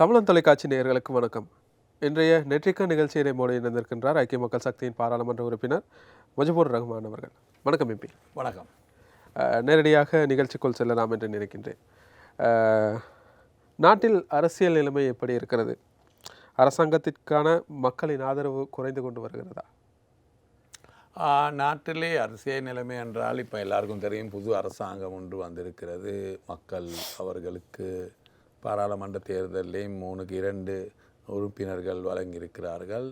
தமிழன் தொலைக்காட்சி நேயர்களுக்கு வணக்கம். இன்றைய நெற்றிக்க நிகழ்ச்சியினை மோடி இணைந்திருக்கின்றார் ஐக்கிய மக்கள் சக்தியின் பாராளுமன்ற உறுப்பினர் முஜிபுர் ரஹ்மான் அவர்கள். வணக்கம் எம்பி. வணக்கம். நேரடியாக நிகழ்ச்சிக்குள் செல்லலாம் என்று நினைக்கின்றேன். நாட்டில் அரசியல் நிலைமை எப்படி இருக்கிறது? அரசாங்கத்திற்கான மக்களின் ஆதரவு குறைந்து கொண்டு வருகிறதா? நாட்டிலே அரசியல் நிலைமை என்றால் இப்போ எல்லாருக்கும் தெரியும், புது அரசாங்கம் ஒன்று வந்திருக்கிறது. மக்கள் அவர்களுக்கு பாராளுமன்ற தேர்தலில் 3க்கு 2 உறுப்பினர்கள் வழங்கியிருக்கிறார்கள்.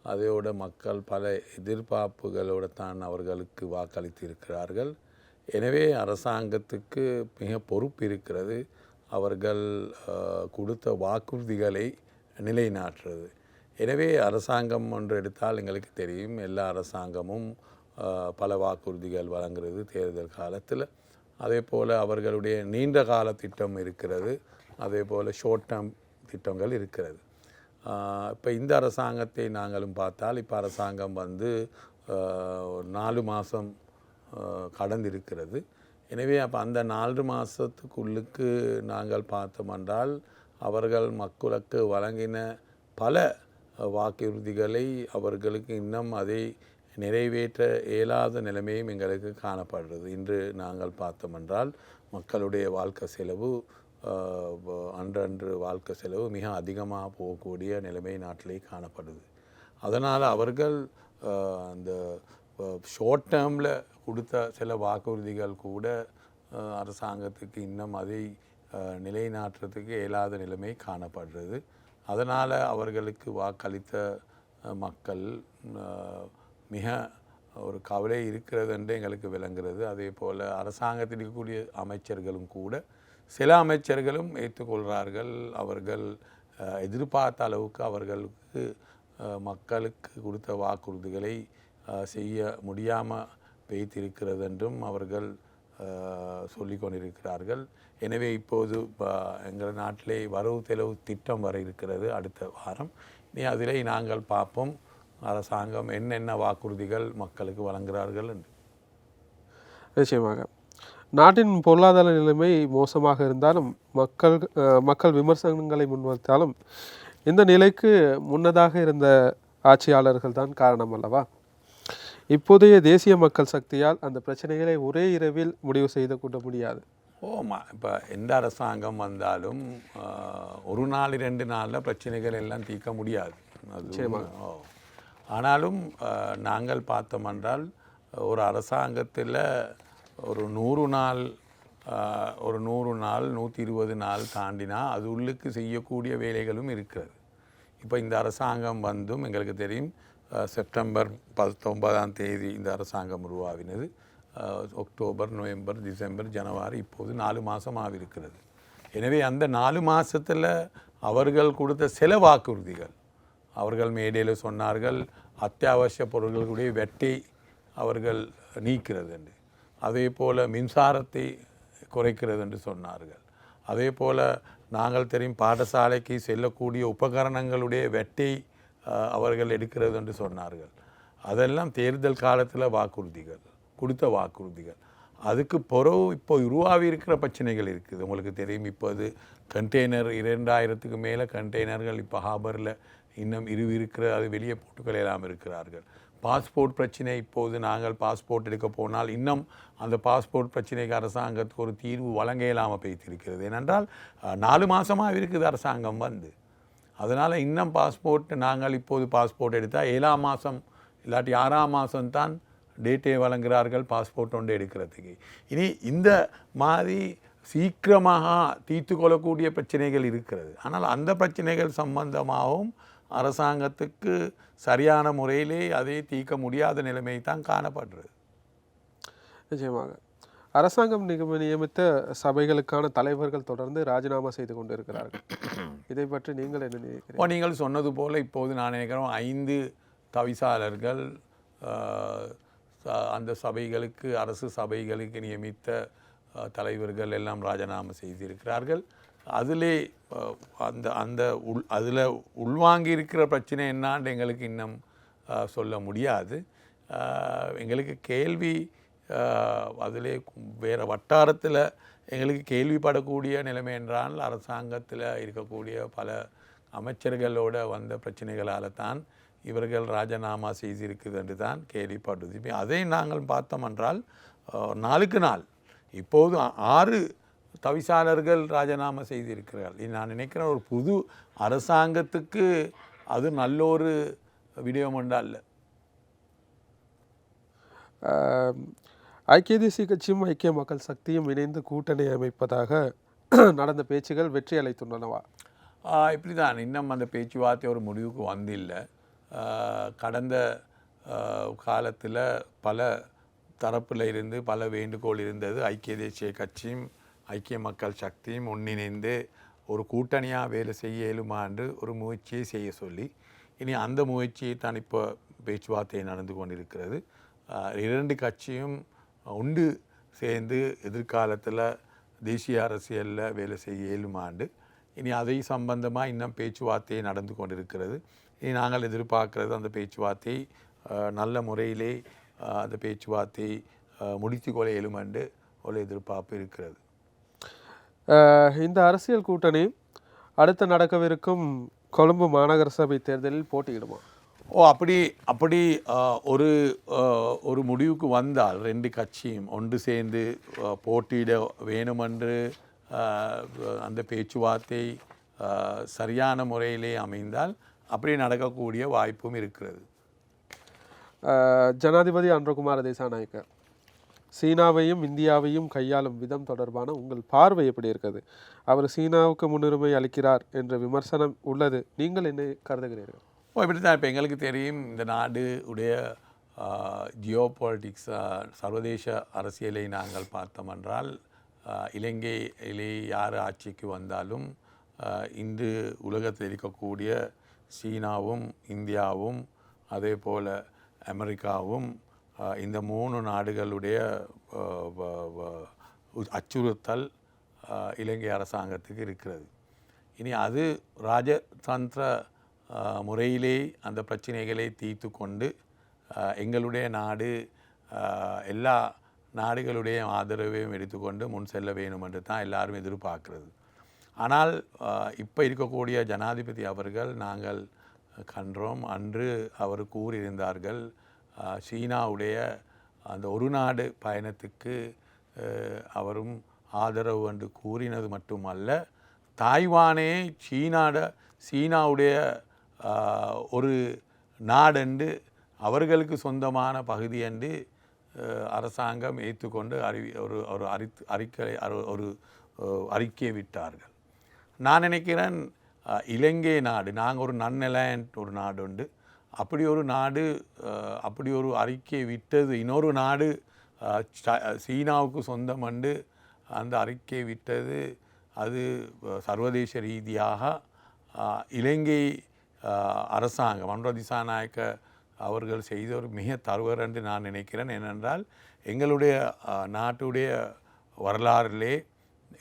அதையோடு மக்கள் பல எதிர்பார்ப்புகளோடு தான் அவர்களுக்கு வாக்களித்திருக்கிறார்கள். எனவே அரசாங்கத்துக்கு மிக பொறுப்பு இருக்கிறது அவர்கள் கொடுத்த வாக்குறுதிகளை நிலைநாட்டுறது. எனவே அரசாங்கம் ஒன்று எடுத்தால் எங்களுக்கு தெரியும், எல்லா அரசாங்கமும் பல வாக்குறுதிகள் வழங்குறது தேர்தல் காலத்தில். அதே போல் அவர்களுடைய நீண்ட கால திட்டம் இருக்கிறது, அதே போல் ஷார்ட் டேர்ம் திட்டங்கள் இருக்கிறது. இப்போ இந்த அரசாங்கத்தை நாங்களும் பார்த்தால், இப்போ அரசாங்கம் 4 மாதம் கடந்திருக்கிறது. எனவே அப்போ அந்த 4 மாதத்துக்குள்ளுக்கு நாங்கள் பார்த்தோமென்றால் அவர்கள் மக்களுக்கு வழங்கின பல வாக்குறுதிகளை அவர்களுக்கு இன்னும் அதை நிறைவேற்ற இயலாத நிலைமையும் எங்களுக்கு காணப்படுறது. இன்று நாங்கள் பார்த்தோமென்றால் மக்களுடைய வாழ்க்கை செலவு அன்றன்று வாழ்க்கை செலவு மிக அதிகமாக போகக்கூடிய நிலைமை நாட்டிலே காணப்படுது. அதனால் அவர்கள் அந்த ஷார்ட் டேர்மில் கொடுத்த சில வாக்குறுதிகள் கூட அரசாங்கத்துக்கு இன்னும் அதை நிலைநாட்டுறதுக்கு இயலாத நிலைமை காணப்படுறது. அதனால் அவர்களுக்கு வாக்களித்த மக்கள் மிக ஒரு கவலை இருக்கிறது என்று எங்களுக்கு விளங்குகிறது. அதே போல் அரசாங்கத்தில் இருக்கக்கூடிய அமைச்சர்களும் கூட சில அமைச்சர்களும் ஏற்றுக்கொள்கிறார்கள். அவர்கள் எதிர்பார்த்த அளவுக்கு அவர்களுக்கு மக்களுக்கு கொடுத்த வாக்குறுதிகளை செய்ய முடியாமல் வைத்திருக்கிறது என்றும் அவர்கள் சொல்லிக் கொண்டிருக்கிறார்கள். எனவே இப்போது எங்கள் நாட்டிலே வரவு செலவு திட்டம் வர இருக்கிறது அடுத்த வாரம். இனி அதிலே நாங்கள் பார்ப்போம் அரசாங்கம் என்னென்ன வாக்குறுதிகள் மக்களுக்கு வழங்குகிறார்கள் என்று. நிச்சயமாக நாட்டின் பொருளாதார நிலைமை மோசமாக இருந்தாலும் மக்கள் விமர்சனங்களை முன்வைத்தாலும் இந்த நிலைக்கு முன்னதாக இருந்த ஆட்சியாளர்கள் தான் காரணம் அல்லவா? இப்போதைய தேசிய மக்கள் சக்தியால் அந்த பிரச்சனைகளை ஒரே இரவில் முடிவு செய்து கொள்ள முடியாது. இப்போ எந்த அரசாங்கம் வந்தாலும் ஒரு நாள் 2 நாளில் பிரச்சனைகள் எல்லாம் தீர்க்க முடியாது. ஆனாலும் நாங்கள் பார்த்தோமென்றால் ஒரு அரசாங்கத்தில் ஒரு 100 நாள் 120 நாள் தாண்டினா அது உள்ளுக்கு செய்யக்கூடிய வேலைகளும் இருக்கிறது. இப்போ இந்த அரசாங்கம் வந்தும் எங்களுக்கு தெரியும், செப்டம்பர் 19ஆம் தேதி இந்த அரசாங்கம் உருவாகினது. அக்டோபர், நவம்பர், டிசம்பர், ஜனவரி, இப்போது 4 மாதம் ஆகிருக்கிறது. எனவே அந்த 4 மாதத்தில் அவர்கள் கொடுத்த சில வாக்குறுதிகள், அவர்கள் மேடையில் சொன்னார்கள் அத்தியாவசிய பொருட்களுடைய வெட்டை அவர்கள் நீக்கிறது என்று, அதே போல் மின்சாரத்தை குறைக்கிறது என்று சொன்னார்கள். அதே போல் நாங்கள் தெரியும் பாடசாலைக்கு செல்லக்கூடிய உபகரணங்களுடைய வெட்டை அவர்கள் எடுக்கிறது என்று சொன்னார்கள். அதெல்லாம் தேர்தல் காலத்தில் வாக்குறுதிகள், கொடுத்த வாக்குறுதிகள். அதுக்கு பிறகு இப்போ உருவாகி இருக்கிற பிரச்சனைகள் இருக்குது. உங்களுக்கு தெரியும், இப்போது கண்டெய்னர் 2000க்கு மேலே கண்டெய்னர்கள் இப்போ ஹாபரில் இன்னும் இருக்கிற, அது வெளியே போட்டுக்கள் எல்லாம் இருக்கிறார்கள். பாஸ்போர்ட் பிரச்சனை, இப்போது நாங்கள் பாஸ்போர்ட் எடுக்க போனால் இன்னும் அந்த பாஸ்போர்ட் பிரச்சனைக்கு அரசாங்கத்துக்கு ஒரு தீர்வு வழங்க இல்லாமல் போய்த்திருக்கிறது. ஏனென்றால் 4 மாதமாக இருக்குது அரசாங்கம் அதனால் இன்னும் பாஸ்போர்ட் நாங்கள் இப்போது பாஸ்போர்ட் எடுத்தால் 7ஆம் மாதம் இல்லாட்டி 6ஆம் மாதம்தான் டேட்டை வழங்குகிறார்கள் பாஸ்போர்ட் ஒன்று எடுக்கிறதுக்கு. இனி இந்த மாதிரி சீக்கிரமாக தீர்த்து கொள்ளக்கூடிய பிரச்சனைகள் இருக்கிறது. ஆனால் அந்த பிரச்சனைகள் சம்பந்தமாகவும் அரசாங்கத்துக்கு சரியான முறையிலே அதை தீர்க்க முடியாத நிலைமை தான் காணப்படுறது. நிச்சயமாக அரசாங்கம் நியமித்த சபைகளுக்கான தலைவர்கள் தொடர்ந்து ராஜினாமா செய்து கொண்டு இருக்கிறார்கள். இதை பற்றி நீங்கள் என்ன நினைக்கிறீர்கள்? நீங்கள் சொன்னது போல் இப்போது நான் நினைக்கிறேன் 5 தவிசாளர்கள் அந்த சபைகளுக்கு, அரசு சபைகளுக்கு நியமித்த தலைவர்கள் எல்லாம் ராஜினாமா செய்திருக்கிறார்கள். அதிலே அதில் உள்வாங்கி இருக்கிற பிரச்சனை என்னான்னு எங்களுக்கு இன்னும் சொல்ல முடியாது. எங்களுக்கு கேள்வி அதிலே வேறு வட்டாரத்தில் எங்களுக்கு கேள்விப்படக்கூடிய நிலைமை என்றால் அரசாங்கத்தில் இருக்கக்கூடிய பல அமைச்சர்களோட வந்த பிரச்சனைகளால் தான் இவர்கள் ராஜினாமா செய்திருக்குது என்று தான் கேள்விப்பட்டது. இப்போ அதை நாங்கள் பார்த்தோம் என்றால் நாளுக்கு நாள் இப்போது 6 தவிசாளர்கள் ராஜினாமா செய்திருக்கிறார்கள். நான் நினைக்கிறேன் ஒரு புது அரசாங்கத்துக்கு அது நல்ல ஒரு விடயம் ஒன்று அல்ல. ஐக்கிய தேசிய கட்சியும் ஐக்கிய மக்கள் சக்தியும் இணைந்து கூட்டணி அமைப்பதாக நடந்த பேச்சுகள் வெற்றி அளித்துள்ளனவா? இப்படி தான் இன்னும் அந்த பேச்சுவார்த்தை ஒரு முடிவுக்கு வந்தில்லை. கடந்த காலத்தில் பல தரப்பில் இருந்து பல வேண்டுகோள் இருந்தது. ஐக்கிய தேசிய கட்சியும் ஐக்கிய மக்கள் சக்தியும் ஒன்றிணைந்து ஒரு கூட்டணியாக வேலை செய்ய இயலுமாண்டு ஒரு முயற்சியை செய்ய சொல்லி, இனி அந்த முயற்சியை தான் இப்போ பேச்சுவார்த்தை நடந்து கொண்டிருக்கிறது. 2 கட்சியும் ஒன்று சேர்ந்து எதிர்காலத்தில் தேசிய அரசியலில் வேலை செய்ய இயலுமாண்டு இனி அதை சம்பந்தமாக இன்னும் பேச்சுவார்த்தை நடந்து கொண்டிருக்கிறது. இனி நாங்கள் எதிர்பார்க்கிறது அந்த பேச்சுவார்த்தை நல்ல முறையிலே அந்த பேச்சுவார்த்தை முடித்து கொள்ள இயலுமென்று ஒரு எதிர்பார்ப்பு இருக்கிறது. இந்த அரசியல் கூட்டணி அடுத்து நடக்கவிருக்கும் கொழும்பு மாநகர சபை தேர்தலில் போட்டியிடுமா? அப்படி ஒரு முடிவுக்கு வந்தால் 2 கட்சியும் ஒன்று சேர்ந்து போட்டியிட வேணுமென்று அந்த பேச்சுவார்த்தை சரியான முறையிலே அமைந்தால் அப்படி நடக்கக்கூடிய வாய்ப்பும் இருக்கிறது. ஜனாதிபதி அன்றகுமார திசாநாயக்க சீனாவையும் இந்தியாவையும் கையாளும் விதம் தொடர்பான உங்கள் பார்வை எப்படி இருக்குது? அவர் சீனாவுக்கு முன்னுரிமை அளிக்கிறார் என்ற விமர்சனம் உள்ளது. நீங்கள் என்ன கருதுகிறீர்கள்? இப்படி தான். இப்போ எங்களுக்கு தெரியும் இந்த நாடு உடைய ஜியோ பாலிட்டிக்ஸ் சர்வதேச அரசியலை நாங்கள் பார்த்தோம் என்றால் இலங்கையிலே யார் ஆட்சிக்கு வந்தாலும் இன்று உலகத்தில் இருக்கக்கூடிய சீனாவும் இந்தியாவும் அதே போல் அமெரிக்காவும் இந்த 3 நாடுகளுடைய அச்சுறுத்தல் இலங்கை அரசாங்கத்துக்கு இருக்கிறது. இனி அது ராஜதந்திர முறையிலே அந்த பிரச்சனைகளை தீர்த்து கொண்டு எங்களுடைய நாடு எல்லா நாடுகளுடைய ஆதரவையும் எடுத்துக்கொண்டு முன் செல்ல வேணும் என்று தான் எல்லாரும் எதிர்பார்க்கிறது. ஆனால் இப்போ இருக்கக்கூடிய ஜனாதிபதி அவர்கள் நாங்கள் கண்டோம். அன்று அவர் கூறியிருந்தார்கள் சீனாவுடைய அந்த ஒரு நாடு பயணத்துக்கு அவரும் ஆதரவு என்று கூறினது மட்டுமல்ல, தாய்வானே சீனாவுடைய ஒரு நாடென்று அவர்களுக்கு சொந்தமான பகுதி என்று அரசாங்கம் ஏற்றுக்கொண்டு ஒரு அறிக்கையை விட்டார்கள். நான் நினைக்கிறேன் இலங்கை நாடு நாங்கள் ஒரு நன்னிலையன்ட் ஒரு நாடு உண்டு. அப்படி ஒரு அறிக்கையை விட்டது இன்னொரு நாடு சீனாவுக்கு சொந்தம் என்று அந்த அறிக்கையை விட்டது அது சர்வதேச ரீதியாக இலங்கை அரசாங்கம் அனுர திசாநாயக்க அவர்கள் செய்த ஒரு மிக தவறு என்று நான் நினைக்கிறேன். ஏனென்றால் எங்களுடைய நாட்டுடைய வரலாறிலே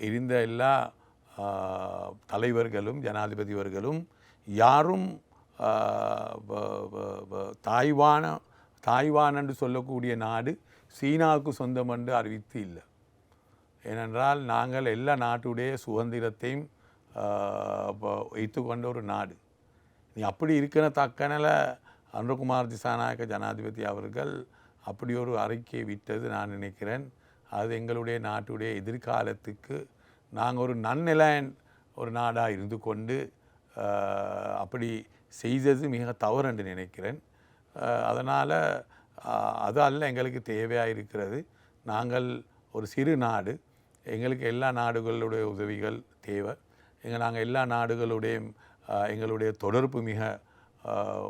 இருந்த எல்லா தலைவர்களும் ஜனாதிபதிவர்களும் யாரும் தாய்வான் என்று சொல்லக்கூடிய நாடு சீனாவுக்கு சொந்தம் என்று அறிவித்து இல்லை. ஏனென்றால் நாங்கள் எல்லா நாட்டுடைய சுதந்திரத்தையும் வைத்துக்கொண்ட ஒரு நாடு. நீ அப்படி இருக்கிற தக்கனில் அனுரகுமார் திசாநாயக்க ஜனாதிபதி அவர்கள் அப்படி ஒரு அறிக்கையை விட்டது நான் நினைக்கிறேன் அது எங்களுடைய நாட்டுடைய எதிர்காலத்துக்கு நாங்கள் ஒரு நன்னிலையன் ஒரு நாடாக இருந்து கொண்டு அப்படி செய்தது மிக தவறு என்று நினைக்கிறேன். அதனால் அது அல்ல எங்களுக்கு தேவையாக இருக்கிறது. நாங்கள் ஒரு சிறு நாடு, எங்களுக்கு எல்லா நாடுகளுடைய உதவிகள் தேவை. நாங்கள் எல்லா நாடுகளுடைய எங்களுடைய தொடர்பு மிக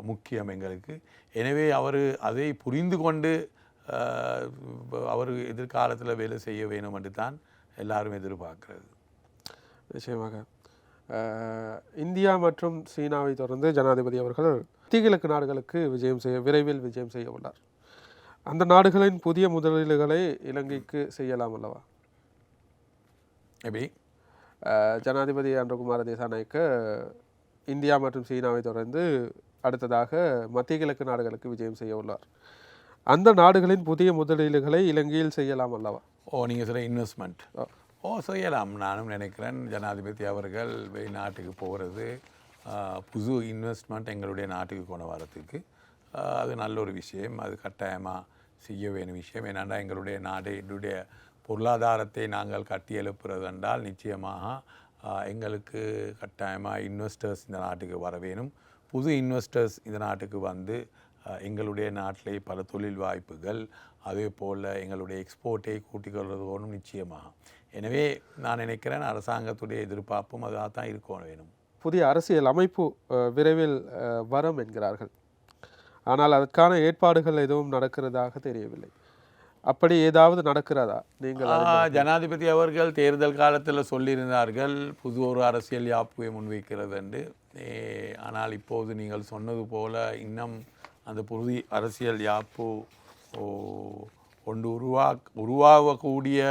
முக்கியம் எங்களுக்கு. எனவே அவர் அதை புரிந்து கொண்டு அவர் எதிர்காலத்தில் வேலை செய்ய வேணும் என்று தான் எல்லாரும் எதிர்பார்க்கிறது. நிச்சயமாக இந்தியா மற்றும் சீனாவை தொடர்ந்து ஜனாதிபதி அவர்கள் மத்திய கிழக்கு நாடுகளுக்கு விரைவில் விஜயம் செய்ய உள்ளார். அந்த நாடுகளின் புதிய முதலீடுகளை இலங்கைக்கு செய்யலாம் அல்லவா? எப்படி? ஜனாதிபதி அன்றகுமார திசாநாயக்க இந்தியா மற்றும் சீனாவை தொடர்ந்து அடுத்ததாக மத்திய கிழக்கு நாடுகளுக்கு விஜயம் செய்ய உள்ளார். அந்த நாடுகளின் புதிய முதலீடுகளை இலங்கையில் செய்யலாம் அல்லவா? நீங்கள் சொல்ல இன்வெஸ்ட்மெண்ட் செய்யலாம். நானும் நினைக்கிறேன் ஜனாதிபதி அவர்கள் வெளிநாட்டுக்கு போகிறது புது இன்வெஸ்ட்மெண்ட் எங்களுடைய நாட்டுக்கு கொண்டு வரத்துக்கு அது நல்ல ஒரு விஷயம். அது கட்டாயமாக செய்ய வேணும் விஷயம். ஏன்னா எங்களுடைய நாடு என்னுடைய பொருளாதாரத்தை நாங்கள் கட்டி எழுப்புறது என்றால் நிச்சயமாக எங்களுக்கு கட்டாயமாக இன்வெஸ்டர்ஸ் இந்த நாட்டுக்கு வர வேணும். புது இன்வெஸ்டர்ஸ் இந்த நாட்டுக்கு வந்து எங்களுடைய நாட்டிலே பல தொழில் வாய்ப்புகள் அதே போல் எங்களுடைய எக்ஸ்போர்ட்டை கூட்டிக் கொள்வதோடும் நிச்சயமாக. எனவே நான் நினைக்கிறேன் அரசாங்கத்துடைய எதிர்பார்ப்பும் அதாக தான் இருக்க வேணும். புதிய அரசியல் அமைப்பு விரைவில் வரும் என்கிறார்கள். ஆனால் அதற்கான ஏற்பாடுகள் எதுவும் நடக்கிறதாக தெரியவில்லை. அப்படி ஏதாவது நடக்கிறதா? நீங்கள் ஜனாதிபதி அவர்கள் தேர்தல் காலத்தில் சொல்லியிருந்தார்கள் புது ஒரு அரசியல் யாப்புவை முன்வைக்கிறது என்று. ஆனால் இப்போது நீங்கள் சொன்னது போல இன்னும் அந்த புதிய அரசியல் யாப்பு ஒன்று உருவாகக்கூடிய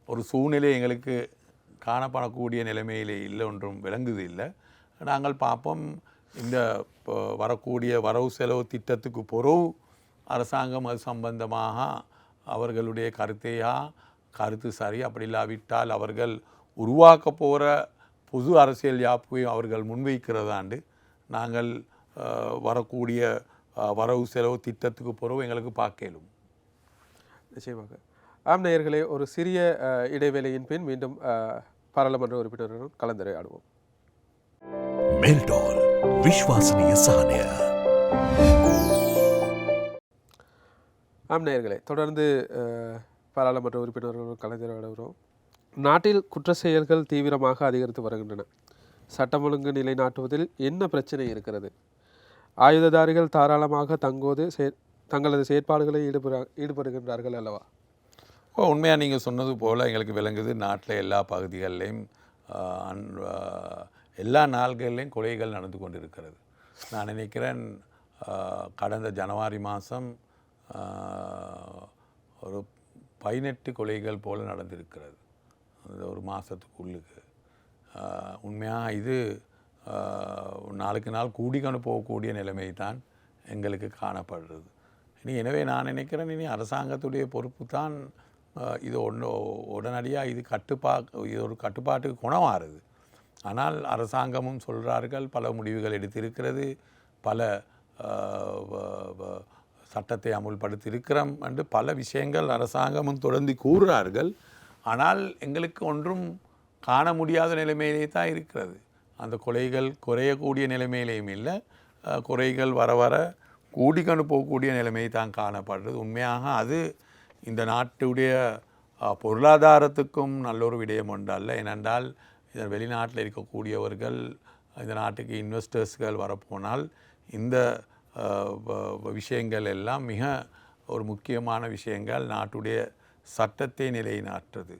ஒரு சூழ்நிலை எங்களுக்கு காணப்படக்கூடிய நிலைமையிலே இல்லை, ஒன்றும் விளங்குது இல்லை. நாங்கள் பார்ப்போம் இந்த வரக்கூடிய வரவு செலவு திட்டத்துக்கு பொறவு அரசாங்கம் அது சம்பந்தமாக அவர்களுடைய கருத்து சரி, அப்படி இல்லாவிட்டால் அவர்கள் உருவாக்க போகிற புது அரசியல் யாப்புவை அவர்கள் முன்வைக்கிறதாண்டு நாங்கள் வரக்கூடிய வரவு செலவு திட்டத்துக்கு பொறவு எங்களுக்கு பார்க்கலும். நிச்சயமாக. ஆம் நேயர்களே, ஒரு சிறிய இடைவேளையின் பின் மீண்டும் பாராளுமன்ற உறுப்பினருடன் கலந்துரையாடுவோம். மெல்டால் விஸ்வாசனீய சாதனை. ஆம் நேயர்களே, தொடர்ந்து பாராளுமன்ற உறுப்பினர்களுடன் கலந்துரையாடுகிறோம். நாட்டில் குற்ற செயல்கள் தீவிரமாக அதிகரித்து வருகின்றன. சட்டம் ஒழுங்கு நிலைநாட்டுவதில் என்ன பிரச்சனை இருக்கிறது? ஆயுததாரிகள் தாராளமாக தங்களது செயற்பாடுகளை ஈடுபடுகின்றார்கள் அல்லவா? உண்மையாக நீங்கள் சொன்னது போல் எங்களுக்கு விளங்குது. நாட்டில் எல்லா பகுதிகளிலையும் எல்லா நாள்கள்லேயும் கொலைகள் நடந்து கொண்டிருக்கிறது. நான் நினைக்கிறேன் கடந்த ஜனவரி மாதம் ஒரு 18 கொலைகள் போல் நடந்திருக்கிறது அந்த ஒரு மாதத்துக்குள்ளுக்கு. உண்மையாக இது நாளுக்கு நாள் கூடிக்கொண்டு போகக்கூடிய நிலைமை தான் எங்களுக்கு காணப்படுறது. எனவே நான் நினைக்கிறேன் இனி அரசாங்கத்துடைய பொறுப்பு தான் இது உடனடியாக இது ஒரு கட்டுப்பாட்டுக்கு குணமாறுது. ஆனால் அரசாங்கமும் சொல்கிறார்கள் பல முடிவுகள் எடுத்திருக்கிறது, பல சட்டத்தை அமுல்படுத்தியிருக்கிறோம் என்று பல விஷயங்கள் அரசாங்கமும் தொடர்ந்து கூறுகிறார்கள். ஆனால் எங்களுக்கு ஒன்றும் காண முடியாத நிலைமையிலே தான் இருக்கிறது. அந்த கொலைகள் குறையக்கூடிய நிலைமையிலையும் இல்லை, குறைகள் வர வர கூடிக்கொண்டு போகக்கூடிய நிலைமை தான் காணப்படுறது. உண்மையாக அது இந்த நாட்டுடைய பொருளாதாரத்துக்கும் நல்ல ஒரு விடயம் ஒன்றல்ல. ஏனென்றால் இதன் வெளிநாட்டில் இருக்கக்கூடியவர்கள் இந்த நாட்டுக்கு இன்வெஸ்டர்ஸ்கள் வரப்போனால் இந்த விஷயங்கள் எல்லாம் மிக ஒரு முக்கியமான விஷயங்கள், நாட்டுடைய சட்டத்தை நிலைநாட்டுறது.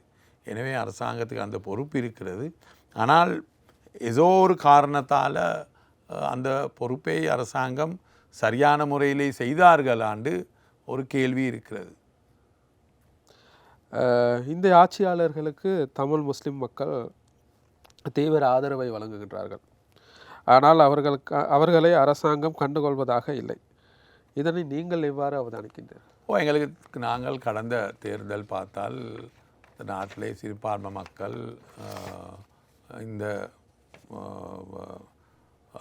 எனவே அரசாங்கத்துக்கு அந்த பொறுப்பு இருக்கிறது. ஆனால் ஏதோ ஒரு காரணத்தால் அந்த பொறுப்பை அரசாங்கம் சரியான முறையிலே செய்தார்களாண்டு ஒரு கேள்வி இருக்கிறது. இந்த ஆட்சியாளர்களுக்கு தமிழ் முஸ்லிம் மக்கள் தீவிர ஆதரவை வழங்குகின்றார்கள். ஆனால் அவர்களை அரசாங்கம் கண்டுகொள்வதாக இல்லை. இதனை நீங்கள் எவ்வாறு அவதானிக்கின்றீர்கள்? எங்களுக்கு நாங்கள் கடந்த தேர்தல் பார்த்தால் நாட்டிலே சிறுபான்மை மக்கள் இந்த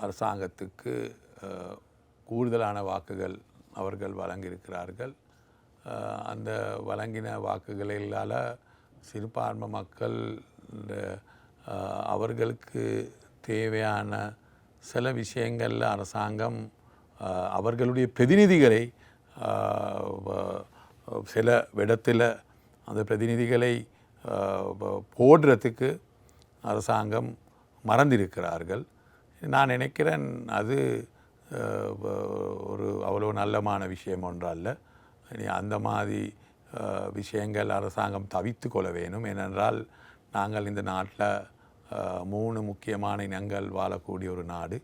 அரசாங்கத்துக்கு கூடுதலான வாக்குகள் அவர்கள் வழங்கியிருக்கிறார்கள். அந்த வழங்கின வாக்குகளால் சிறுபான்மை மக்கள் அவர்களுக்கு தேவையான சில விஷயங்களில் அரசாங்கம் அவர்களுடைய பிரதிநிதிகளை சில இடத்தில் அந்த பிரதிநிதிகளை போடுறதுக்கு அரசாங்கம் மறந்திருக்கிறார்கள். நான் நினைக்கிறேன் அது ஒரு அவ்வளோ நல்லமான விஷயம் ஒன்றல்ல. அந்த மாதிரி விஷயங்கள் அரசாங்கம் தவித்து கொள்ள வேணும். ஏனென்றால் நாங்கள் இந்த நாட்டில் 3 முக்கியமான இனங்கள் வாழக்கூடிய ஒரு நாடு.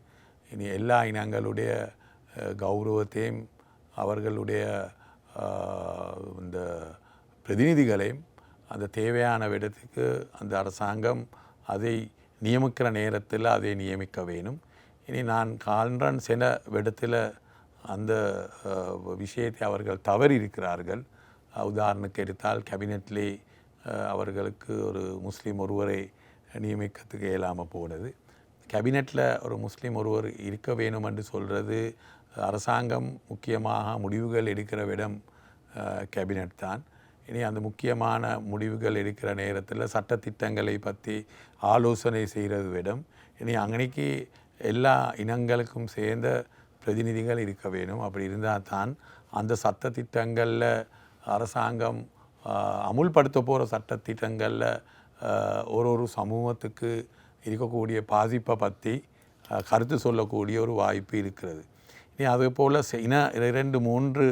இனி எல்லா இனங்களுடைய கௌரவத்தையும் அவர்களுடைய இந்த பிரதிநிதிகளையும் அந்த தேவையான இடத்துக்கு அந்த அரசாங்கம் அதை நியமிக்கிற நேரத்தில் அதை நியமிக்க வேணும். இனி நான் காண்றன் சில இடத்துல அந்த விஷயத்தை அவர்கள் தவறி இருக்கிறார்கள். உதாரணத்துக்கு எடுத்தால் கேபினெட்லே அவர்களுக்கு ஒரு முஸ்லீம் ஒருவரை நியமிக்கிறதுக்கு இயலாமல் போனது. கேபினெட்டில் ஒரு முஸ்லீம் ஒருவர் இருக்க வேணும் என்று சொல்கிறது அரசாங்கம் முக்கியமாக முடிவுகள் எடுக்கிற இடம் கேபினெட் தான். இனி அந்த முக்கியமான முடிவுகள் எடுக்கிற நேரத்தில் சட்டத்திட்டங்களை பற்றி ஆலோசனை செய்கிறது விடம். இனி அங்கனைக்கு எல்லா இனங்களுக்கும் சேர்ந்த பிரதிநிதிகள் இருக்க வேணும். அப்படி இருந்தால் தான் அந்த சட்டத்திட்டங்களில் அரசாங்கம் அமுல்படுத்த போகிற சட்டத்திட்டங்களில் ஒரு சமூகத்துக்கு இருக்கக்கூடிய பாதிப்பை பற்றி கருத்து சொல்லக்கூடிய ஒரு வாய்ப்பு இருக்கிறது. இனி அதே போல் 2-3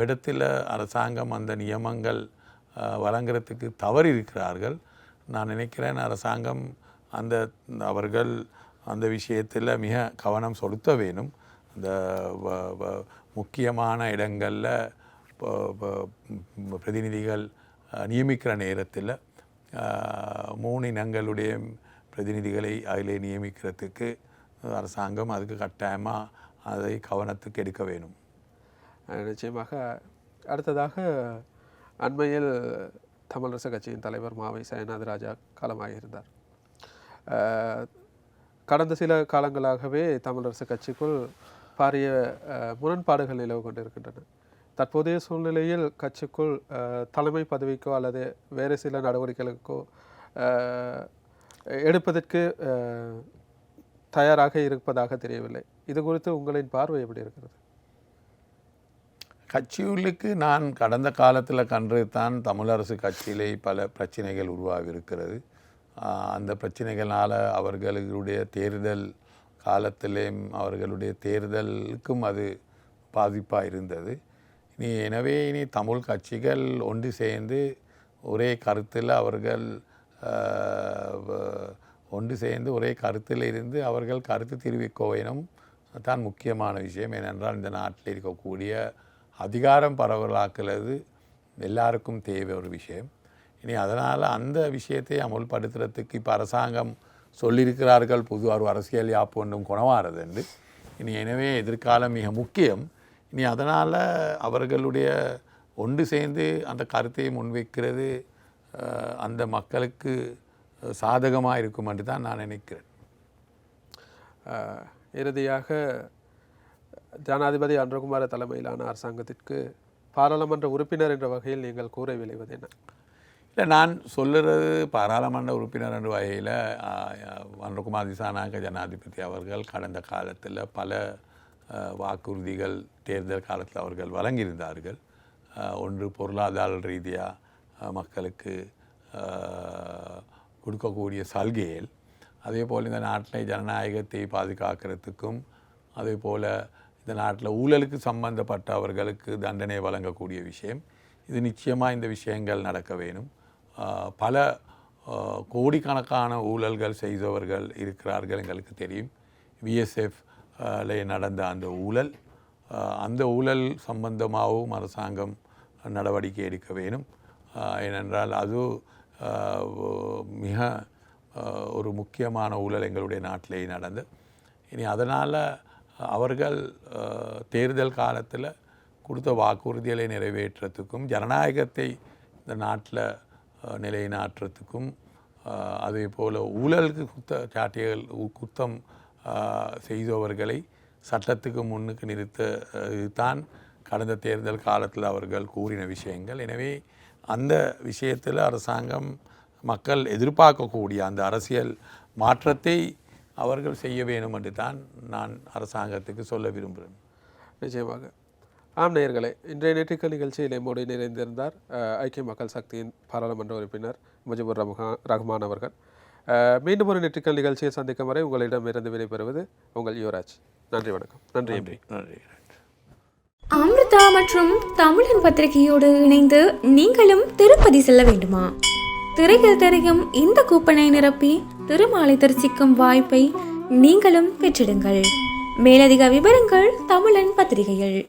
இடத்தில் அரசாங்கம் அந்த நியமங்கள் வழங்குறதுக்கு தவறி இருக்கிறார்கள். நான் நினைக்கிறேன் அரசாங்கம் அவர்கள் அந்த விஷயத்தில் மிக கவனம் செலுத்த வேணும். அந்த முக்கியமான இடங்களில் பிரதிநிதிகள் நியமிக்கிற நேரத்தில் 3 இனங்களுடைய பிரதிநிதிகளை அதிலே நியமிக்கிறதுக்கு அரசாங்கம் அதுக்கு கட்டாயமாக அதை கவனத்துக்கு எடுக்க வேணும். நிச்சயமாக. அடுத்ததாக அண்மையில் தமிழரசு கட்சியின் தலைவர் மாவை சயநாதராஜா காலமாகியிருந்தார். கடந்த சில காலங்களாகவே தமிழரசு கட்சிக்குள் பாரிய முரண்பாடுகள் நிலவு கொண்டிருக்கின்றன. தற்போதைய சூழ்நிலையில் கட்சிக்குள் தலைமை பதவிக்கோ அல்லது வேறு சில நடவடிக்கைகளுக்கோ எடுப்பதற்கு தயாராக இருப்பதாக தெரியவில்லை. இது குறித்து உங்களின் பார்வை எப்படி இருக்கிறது? கட்சிகளுக்கு நான் கடந்த காலத்தில் கண்டது தான் தமிழரசு கட்சியிலே பல பிரச்சனைகள் உருவாகி இருக்கிறது. அந்த பிரச்சனைகளால் அவர்களுடைய தேர்தல் காலத்திலேயும் அவர்களுடைய தேர்தலுக்கும் அது பாதிப்பாக இருந்தது. எனவே இனி தமிழ் கட்சிகள் ஒன்று சேர்ந்து ஒரே கருத்தில் இருந்து அவர்கள் கருத்து தெரிவிக்க வேணும் தான் முக்கியமான விஷயம். ஏனென்றால் இந்த நாட்டில் இருக்கக்கூடிய அதிகாரம் பரவலாக்குறது எல்லாருக்கும் தேவை ஒரு விஷயம். இனி அதனால் அந்த விஷயத்தை அமுல்படுத்துறதுக்கு இப்போ அரசாங்கம் சொல்லியிருக்கிறார்கள் பொதுவாக ஒரு அரசியல் யாப்பு ஒன்றும் குணமாகிறது என்று. இனி எனவே எதிர்காலம் மிக முக்கியம். இனி அதனால் அவர்களுடைய ஒன்று சேர்ந்து அந்த கருத்தை முன்வைக்கிறது அந்த மக்களுக்கு சாதகமாக இருக்கும் என்று தான் நான் நினைக்கிறேன். இறுதியாக ஜனாதிபதி அன்றகுமார தலைமையிலான அரசாங்கத்திற்கு பாராளுமன்ற உறுப்பினர் என்ற வகையில் நீங்கள் கூற விளைவது என்ன? இல்லை, நான் சொல்லுறது பாராளுமன்ற உறுப்பினர் என்ற வகையில் அன்றகுமார் திசாநாயக்க ஜனாதிபதி அவர்கள் கடந்த காலத்தில் பல வாக்குறுதிகள் தேர்தல் காலத்தில் அவர்கள் வழங்கியிருந்தார்கள். ஒன்று பொருளாதார ரீதியாக மக்களுக்கு கொடுக்கக்கூடிய சலுகைகள், அதே போல் இந்த நாட்டில் ஜனநாயகத்தை பாதுகாக்கிறதுக்கும், அதே போல் இந்த நாட்டில் ஊழலுக்கு சம்பந்தப்பட்டவர்களுக்கு தண்டனை வழங்கக்கூடிய விஷயம். இது நிச்சயமாக இந்த விஷயங்கள் நடக்க வேணும். பல கோடிக்கணக்கான ஊழல்கள் செய்தவர்கள் இருக்கிறார்கள், எங்களுக்கு தெரியும். VSF நடந்த அந்த ஊழல் சம்பந்தமாகவும் அரசாங்கம் நடவடிக்கை எடுக்க வேணும். ஏனென்றால் அது மிக ஒரு முக்கியமான ஊழல் எங்களுடைய நாட்டிலே நடந்து. இனி அதனால் அவர்கள் தேர்தல் காலத்தில் கொடுத்த வாக்குறுதிகளை நிறைவேற்றத்துக்கும் ஜனநாயகத்தை இந்த நாட்டில் நிலைநாட்டுறதுக்கும், அதே போல் ஊழலுக்கு குத்தம் செய்தவர்களை சட்டத்துக்கு முன்னுக்கு நிறுத்தான் கடந்த தேர்தல் காலத்தில் அவர்கள் கூறின விஷயங்கள். எனவே அந்த விஷயத்தில் அரசாங்கம் மக்கள் எதிர்பார்க்கக்கூடிய அந்த அரசியல் மாற்றத்தை அவர்கள் செய்ய வேணும் என்று தான் நான் அரசாங்கத்துக்கு சொல்ல விரும்புகிறேன். நிச்சயமாக. ஆம் நேயர்களே, இன்றைய நேற்றுக்கள் நிகழ்ச்சியில் எம்மோடு நிறைந்திருந்தார் ஐக்கிய மக்கள் சக்தியின் பாராளுமன்ற உறுப்பினர் முஜிபுர் ரஹ்மான் அவர்கள். மீண்டும் ஒரு நேற்றுக்கள் நிகழ்ச்சியை சந்திக்கும் வரை உங்களிடமிருந்து விடைபெறுவது உங்கள் யுவராஜ். நன்றி, வணக்கம். நன்றி. நன்றி. அமிர்தா மற்றும் தமிழன் பத்திரிகையோடு இணைந்து நீங்களும் திருப்பதி செல்ல வேண்டுமா? திரையில் தெரியும் இந்த கூப்பனை நிரப்பி திருமாலை தரிசிக்கும் வாய்ப்பை நீங்களும் பெற்றிடுங்கள். மேலதிக விவரங்கள் தமிழன் பத்திரிகையில்.